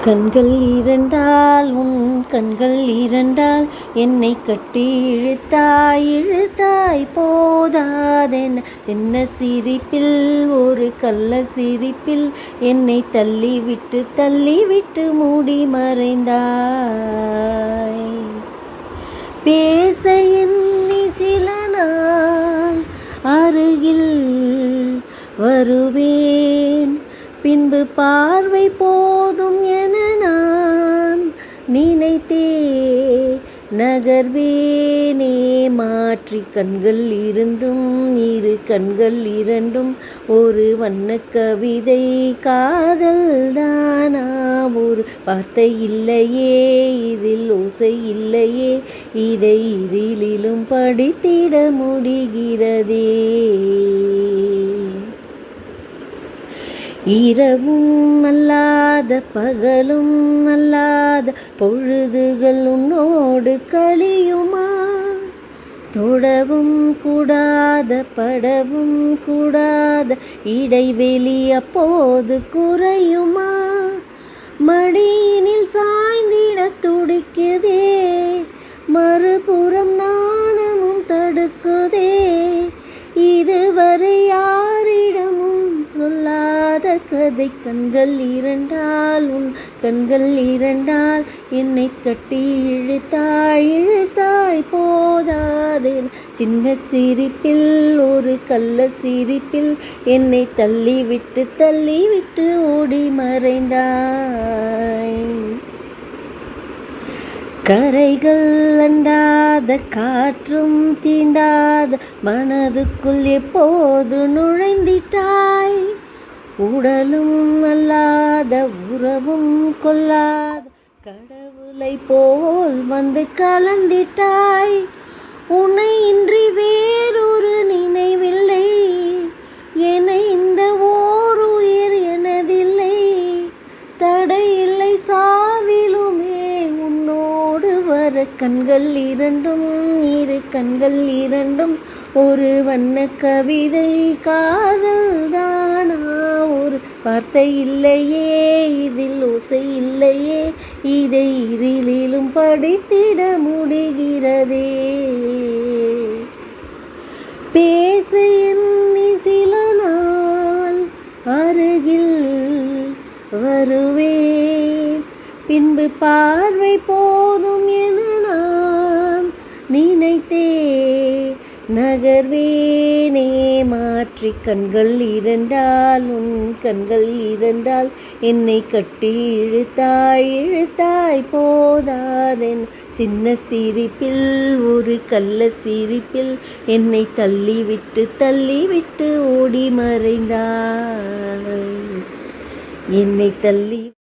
கண்கள் இரண்டால் உன் கண்கள் இரண்டால் என்னை கட்டி இழுத்தாய் இழுத்தாய் போதாதென சின்ன சிரிப்பில் ஒரு கள்ள சிரிப்பில் என்னை தள்ளிவிட்டு மூடி மறைந்தாய். பேச எண்ணி சில நாள் அருகில் வருவேன், பின்பு பார்வை போதும் என நான் நினைத்தே நகர்வேனே. மாற்றி கண்கள் இருந்தும் இரு கண்கள் இரண்டும் ஒரு வண்ண கவிதை காதல் தானா? ஒரு வார்த்தை இல்லையே, இதில் ஓசை இல்லையே, இதை இருளிலும் படித்திட முடிகிறதே. இரவும் அல்லாத பகலும் அல்லாத பொழுதுகள் உன்னோடு கழியுமா? தொடவும் கூடாத படவும் கூடாத இடைவெளி அப்போது குறையுமா? மடியினில் சாய்ந்திட துடிக்குதே, மறுபுறம் நாணமும் தடுக்குதே. இதுவரை யாரிடமும் சொல்லாத கதை. கண்கள் இரண்டால் உன் கண்கள் இரண்டால் என்னை கட்டி இழுத்தாய் இழுத்தாய் போதாதேன். சின்ன சிரிப்பில் ஒரு கள்ள சிரிப்பில் என்னை தள்ளிவிட்டு ஓடி மறைந்தாய். கரைகள் அண்டாத காற்றும் தீண்டாத மனதுக்குள் எப்போது நுழைந்திட்டாய்? உடலும் அல்லாத உறவும் கொள்ளாத கடவுளை போல் வந்து கலந்திட்டாய். உன்னை இன்றி வேறொரு நினைவில்லை, என இந்த ஓர் உயிர் எனதில்லை. தடையில்லை சாவிலுமே உன்னோடு வர. கண்கள் இரண்டும் இரு கண்கள் இரண்டும் ஒரு வண்ண கவிதை காதல் தானா? ஒரு வார்த்தை இல்லையே, இதில் ஓசை இல்லையே, இதை இருளிலும் படித்திட முடிகிறதே. பேச எண்ணி சில நாள் அருகில் வருவேன், பின்பு பார்வை போதும் என நான் நினைத்தே நகர்வேனே. மாற்றி கண்கள் இரண்டால் உன் கண்கள் இரண்டால் என்னை கட்டி இழுத்தாய் இழுத்தாய் போதாதென். சின்ன சிரிப்பில் ஒரு கள்ள சிரிப்பில் என்னை தள்ளிவிட்டு ஓடி மறைந்தாய். என்னை